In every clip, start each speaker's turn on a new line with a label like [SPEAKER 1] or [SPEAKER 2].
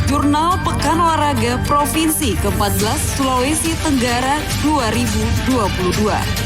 [SPEAKER 1] Jurnal Pekan Olahraga Provinsi ke-14 Sulawesi Tenggara 2022.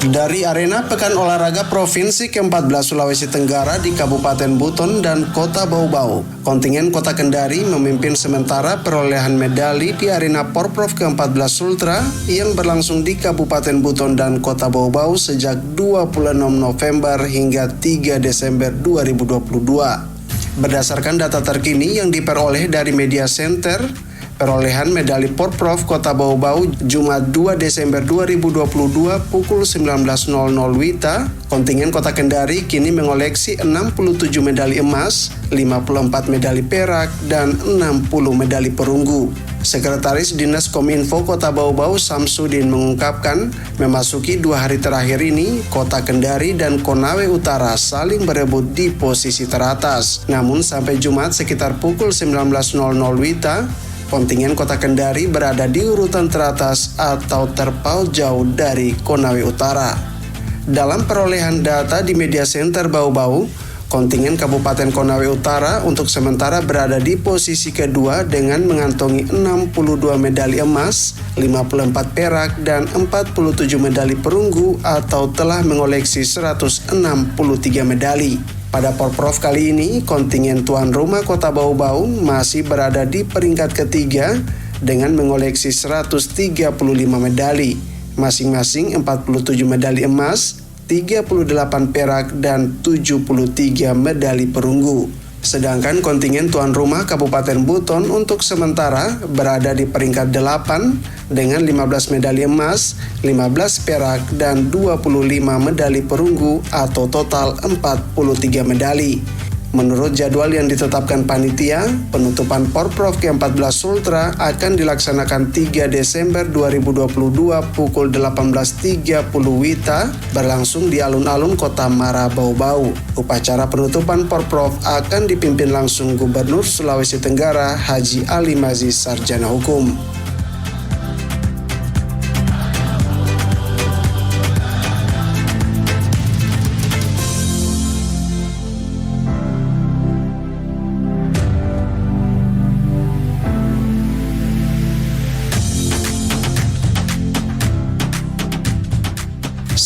[SPEAKER 2] Dari arena Pekan Olahraga Provinsi ke-14 Sulawesi Tenggara di Kabupaten Buton dan Kota Bau-Bau, kontingen Kota Kendari memimpin sementara perolehan medali di arena Porprov ke-14 Sultra yang berlangsung di Kabupaten Buton dan Kota Bau-Bau sejak 26 November hingga 3 Desember 2022. Berdasarkan data terkini yang diperoleh dari Media Center, perolehan medali Porprov Kota Bau-Bau Jumat 2 Desember 2022 pukul 19.00 WITA, kontingen Kota Kendari kini mengoleksi 67 medali emas, 54 medali perak, dan 60 medali perunggu. Sekretaris Dinas Kominfo Kota Bau-Bau Samsudin mengungkapkan, memasuki 2 hari terakhir ini, Kota Kendari dan Konawe Utara saling berebut di posisi teratas. Namun sampai Jumat sekitar pukul 19.00 WITA, kontingen Kota Kendari berada di urutan teratas atau terpaut jauh dari Konawe Utara. Dalam perolehan data di Media Center Bau-Bau, kontingen Kabupaten Konawe Utara untuk sementara berada di posisi kedua dengan mengantongi 62 medali emas, 54 perak, dan 47 medali perunggu atau telah mengoleksi 163 medali. Pada Porprov kali ini, kontingen tuan rumah Kota Bau-Bau masih berada di peringkat ketiga dengan mengoleksi 135 medali, masing-masing 47 medali emas, 38 perak, dan 73 medali perunggu. Sedangkan kontingen tuan rumah Kabupaten Buton untuk sementara berada di peringkat 8 dengan 15 medali emas, 15 perak, dan 25 medali perunggu atau total 43 medali. Menurut jadwal yang ditetapkan panitia, penutupan Porprov ke-14 Sultra akan dilaksanakan 3 Desember 2022 pukul 18.30 WITA berlangsung di alun-alun Kota Mara Bau-Bau. Upacara penutupan Porprov akan dipimpin langsung Gubernur Sulawesi Tenggara Haji Ali Mazi Sarjana Hukum.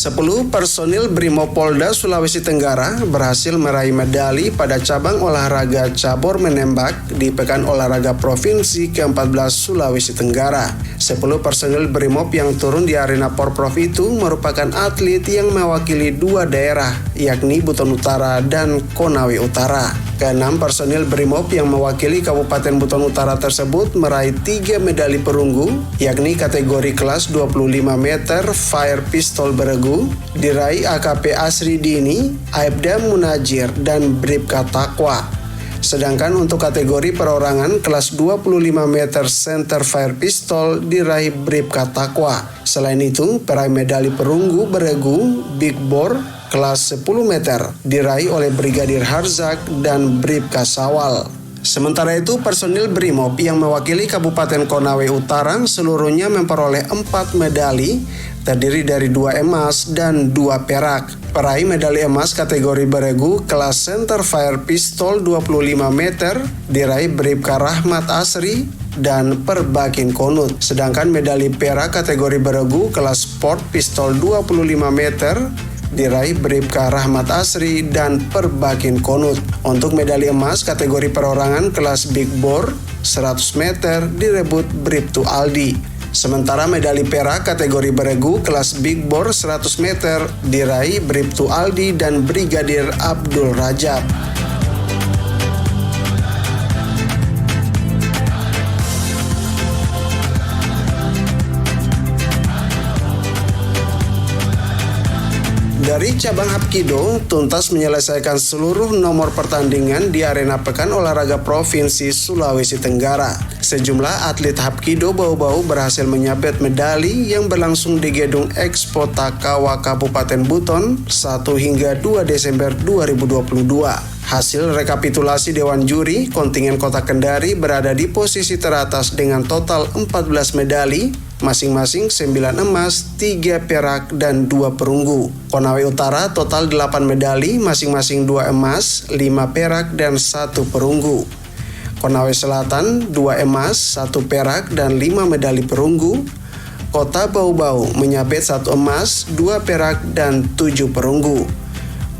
[SPEAKER 2] Sepuluh personil Brimopolda Sulawesi Tenggara berhasil meraih medali pada cabang olahraga cabur menembak di Pekan Olahraga Provinsi ke-14 Sulawesi Tenggara. 10 personil Brimob yang turun di arena Porprov itu merupakan atlet yang mewakili 2 daerah, yakni Buton Utara dan Konawe Utara. Ke-6 personil Brimob yang mewakili Kabupaten Buton Utara tersebut meraih 3 medali perunggu, yakni kategori kelas 25 meter Fire Pistol Beregu, diraih AKP Asri Dini, Aibda Munajir, dan Bribka Takwa. Sedangkan untuk kategori perorangan kelas 25 meter Center Fire Pistol diraih Bribka Takwa. Selain itu, peraih medali perunggu Beregu Big Bore kelas 10 meter diraih oleh Brigadir Harzak dan Bribka Sawal. Sementara itu, personil Brimob yang mewakili Kabupaten Konawe Utara seluruhnya memperoleh 4 medali, terdiri dari 2 emas dan 2 perak. Peraih medali emas kategori Beregu kelas Center Fire Pistol 25 meter diraih Bribka Rahmat Asri dan Perbakin Konut. Sedangkan medali perak kategori Beregu kelas Sport Pistol 25 meter diraih Bribka Rahmat Asri dan Perbakin Konut. Untuk medali emas kategori perorangan kelas Big Bore 100 meter direbut Bribtu Aldi. Sementara medali perak kategori Beregu kelas Big Bore 100 meter diraih Bribtu Aldi dan Brigadir Abdul Rajab. Dari cabang Hapkido, tuntas menyelesaikan seluruh nomor pertandingan di arena Pekan Olahraga Provinsi Sulawesi Tenggara. Sejumlah atlet Hapkido Bau-Bau berhasil menyabet medali yang berlangsung di Gedung Expo Takawa Kabupaten Buton 1 hingga 2 Desember 2022. Hasil rekapitulasi Dewan Juri, kontingen Kota Kendari berada di posisi teratas dengan total 14 medali, masing-masing 9 emas, 3 perak, dan 2 perunggu. Konawe Utara total 8 medali, masing-masing 2 emas, 5 perak, dan 1 perunggu. Konawe Selatan 2 emas, 1 perak, dan 5 medali perunggu. Kota Bau-Bau menyabet 1 emas, 2 perak, dan 7 perunggu.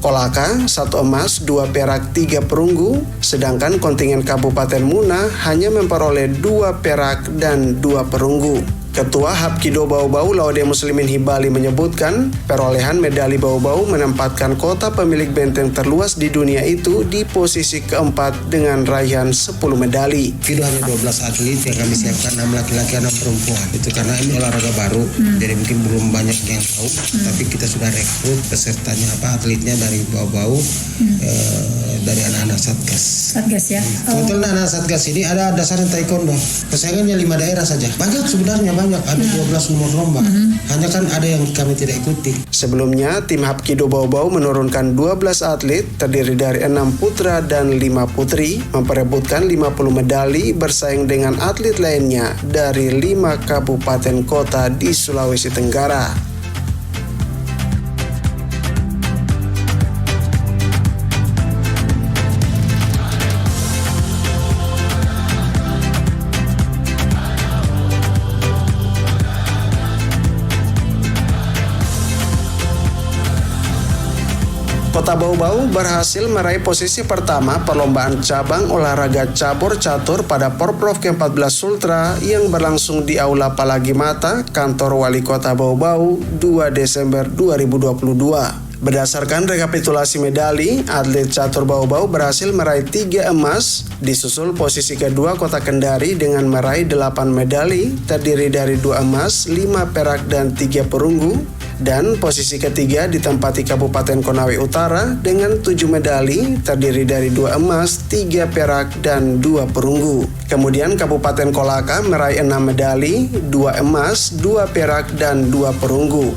[SPEAKER 2] Kolaka 1 emas, 2 perak, 3 perunggu, sedangkan kontingen Kabupaten Muna hanya memperoleh 2 perak dan 2 perunggu. Ketua Hapkido Bau-Bau Laude Muslimin Hibali menyebutkan perolehan medali Bau-Bau menempatkan kota pemilik benteng terluas di dunia itu di posisi keempat dengan raihan 10 medali.
[SPEAKER 3] Itu hanya 12 atlet yang kami siapkan, 6 laki-laki, 6 perempuan. Itu karena ini olahraga baru, jadi mungkin belum banyak yang tahu, tapi kita sudah rekrut pesertanya atletnya dari Bau-Bau, dari anak-anak Satgas.
[SPEAKER 4] Satgas ya.
[SPEAKER 3] Kebetulan anak Satgas ini ada dasarnya taekwondo. Persaingannya 5 daerah saja. Banyak sebenarnya, ada 12 nomor lomba. Hanya kan ada yang kami tidak ikuti.
[SPEAKER 2] Sebelumnya, tim Hapkido Bau-Bau menurunkan 12 atlet terdiri dari 6 putra dan 5 putri, memperebutkan 50 medali bersaing dengan atlet lainnya dari 5 kabupaten kota di Sulawesi Tenggara. Kota Bau-Bau berhasil meraih posisi pertama perlombaan cabang olahraga cabur catur pada Porprov ke-14 Sultra yang berlangsung di Aula Palagi Mata, Kantor Wali Kota Bau-Bau, 2 Desember 2022. Berdasarkan rekapitulasi medali, atlet catur Bau-Bau berhasil meraih 3 emas, disusul posisi kedua Kota Kendari dengan meraih 8 medali, terdiri dari 2 emas, 5 perak, dan 3 perunggu. Dan posisi ketiga ditempati Kabupaten Konawe Utara dengan 7 medali, terdiri dari 2 emas, 3 perak, dan 2 perunggu. Kemudian Kabupaten Kolaka meraih 6 medali, 2 emas, 2 perak, dan 2 perunggu.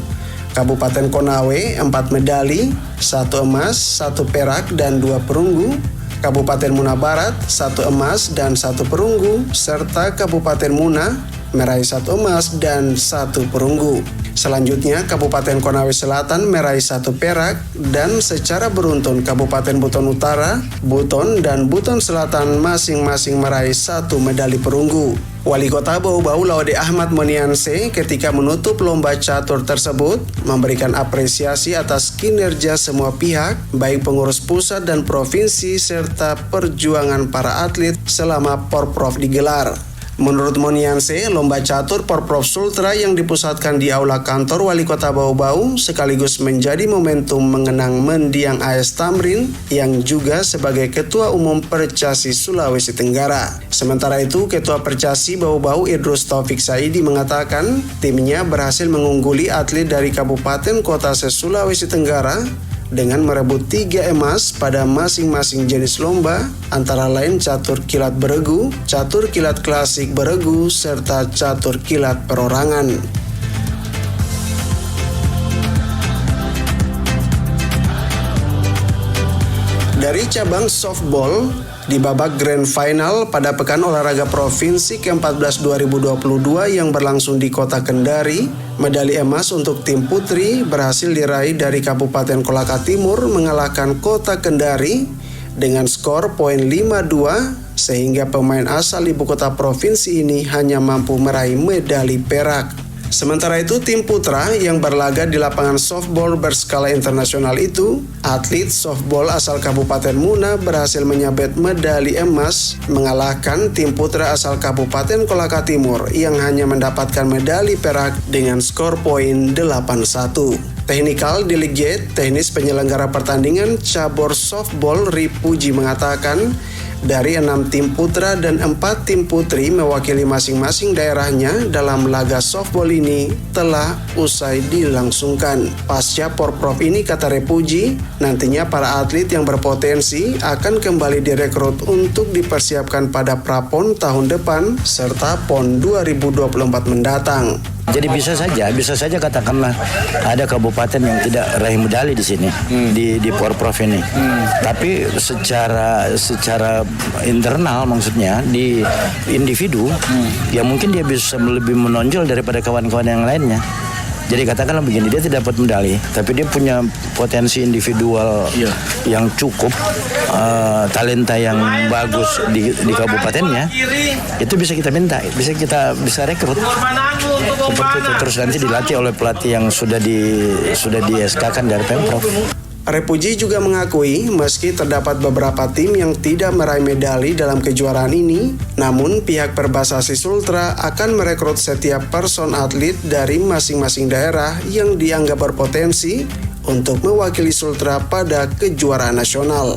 [SPEAKER 2] Kabupaten Konawe 4 medali, 1 emas, 1 perak, dan 2 perunggu. Kabupaten Muna Barat 1 emas dan 1 perunggu, serta Kabupaten Muna meraih 1 emas dan 1 perunggu. Selanjutnya Kabupaten Konawe Selatan meraih 1 perak, dan secara beruntun Kabupaten Buton Utara, Buton, dan Buton Selatan masing-masing meraih 1 medali perunggu. Wali Kota Bau-Bau Laude Ahmad Monianse ketika menutup lomba catur tersebut memberikan apresiasi atas kinerja semua pihak, baik pengurus pusat dan provinsi serta perjuangan para atlet selama Porprov digelar. Menurut Monianse, lomba catur Porprov Sultra yang dipusatkan di Aula Kantor Wali Kota Bau-Bau sekaligus menjadi momentum mengenang mendiang AS Tamrin yang juga sebagai Ketua Umum Percasi Sulawesi Tenggara. Sementara itu, Ketua Percasi Bau-Bau Idrus Taufik Saidi mengatakan timnya berhasil mengungguli atlet dari Kabupaten Kota se-Sulawesi Tenggara dengan merebut 3 emas pada masing-masing jenis lomba, antara lain catur kilat beregu, catur kilat klasik beregu, serta catur kilat perorangan. Dari cabang softball, di babak Grand Final pada Pekan Olahraga Provinsi ke-14 2022 yang berlangsung di Kota Kendari, medali emas untuk tim putri berhasil diraih dari Kabupaten Kolaka Timur mengalahkan Kota Kendari dengan skor poin 5-2, sehingga pemain asal ibu kota provinsi ini hanya mampu meraih medali perak. Sementara itu, tim putra yang berlaga di lapangan softball berskala internasional itu, atlet softball asal Kabupaten Muna berhasil menyabet medali emas mengalahkan tim putra asal Kabupaten Kolaka Timur yang hanya mendapatkan medali perak dengan skor poin 8-1. Technical Delegate teknis penyelenggara pertandingan cabur softball Ripuji mengatakan, dari 6 tim putra dan 4 tim putri mewakili masing-masing daerahnya dalam laga softball ini telah usai dilangsungkan. Pasca Porprov ini, kata Repuji, nantinya para atlet yang berpotensi akan kembali direkrut untuk dipersiapkan pada Prapon tahun depan serta PON 2024 mendatang.
[SPEAKER 4] Jadi bisa saja katakanlah ada kabupaten yang tidak raih medali di sini di Porprov ini. Tapi secara internal maksudnya di individu ya mungkin dia bisa lebih menonjol daripada kawan-kawan yang lainnya. Jadi katakanlah begini, dia tidak dapat medali, tapi dia punya potensi individual yang cukup, talenta yang bagus di kabupatennya, itu bisa kita minta, bisa rekrut seperti itu. Terus nanti dilatih oleh pelatih yang sudah di SK-kan dari Pemprov.
[SPEAKER 2] Repuji juga mengakui meski terdapat beberapa tim yang tidak meraih medali dalam kejuaraan ini, namun pihak Perbasasi Sultra akan merekrut setiap person atlet dari masing-masing daerah yang dianggap berpotensi untuk mewakili Sultra pada kejuaraan nasional.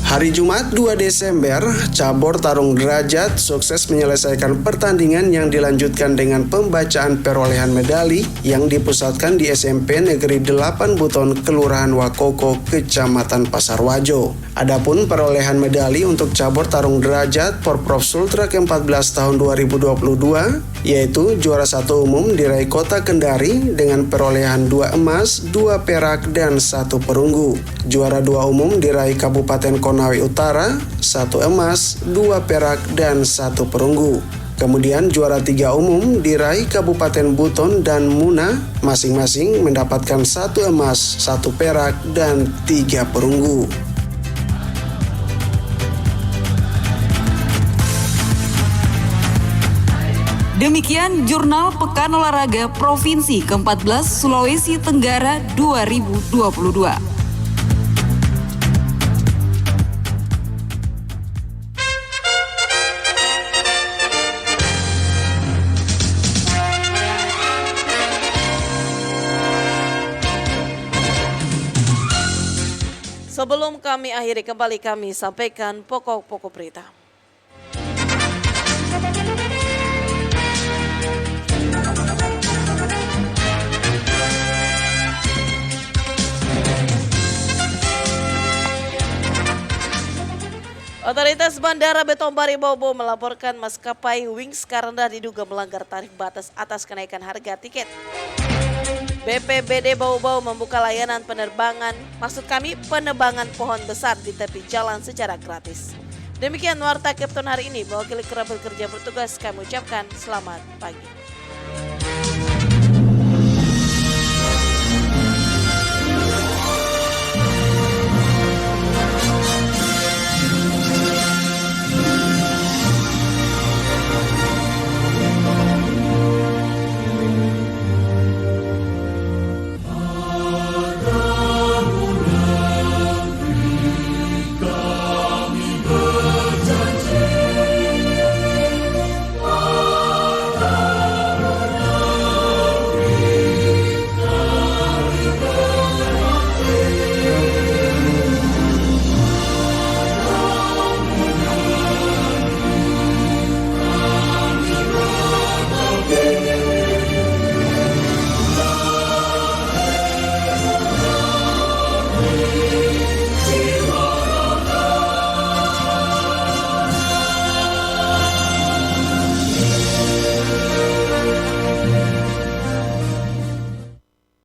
[SPEAKER 2] Hari Jumat 2 Desember, cabur tarung derajat sukses menyelesaikan pertandingan yang dilanjutkan dengan pembacaan perolehan medali yang dipusatkan di SMP Negeri 8 Buton, Kelurahan Wakoko, Kecamatan Pasarwajo. Adapun perolehan medali untuk cabur tarung derajat Porprov Sultra ke-14 tahun 2022, yaitu juara 1 umum diraih Kota Kendari dengan perolehan 2 emas, 2 perak, dan 1 perunggu. Juara 2 umum diraih Kabupaten Konawe Utara, 1 emas, 2 perak, dan 1 perunggu. Kemudian juara 3 umum diraih Kabupaten Buton dan Muna, masing-masing mendapatkan 1 emas, 1 perak, dan 3 perunggu.
[SPEAKER 1] Demikian Jurnal Pekan Olahraga Provinsi ke-14 Sulawesi Tenggara 2022.
[SPEAKER 5] Sebelum kami akhiri, kembali kami sampaikan pokok-pokok berita. Otoritas Bandara Betombari Bobo melaporkan maskapai Wings Karenda diduga melanggar tarif batas atas kenaikan harga tiket. BPBD Bau-Bau membuka layanan penerbangan pohon besar di tepi jalan secara gratis. Demikian warta Kapten hari ini. Mewakili kerabat kerja bertugas, kami ucapkan selamat pagi.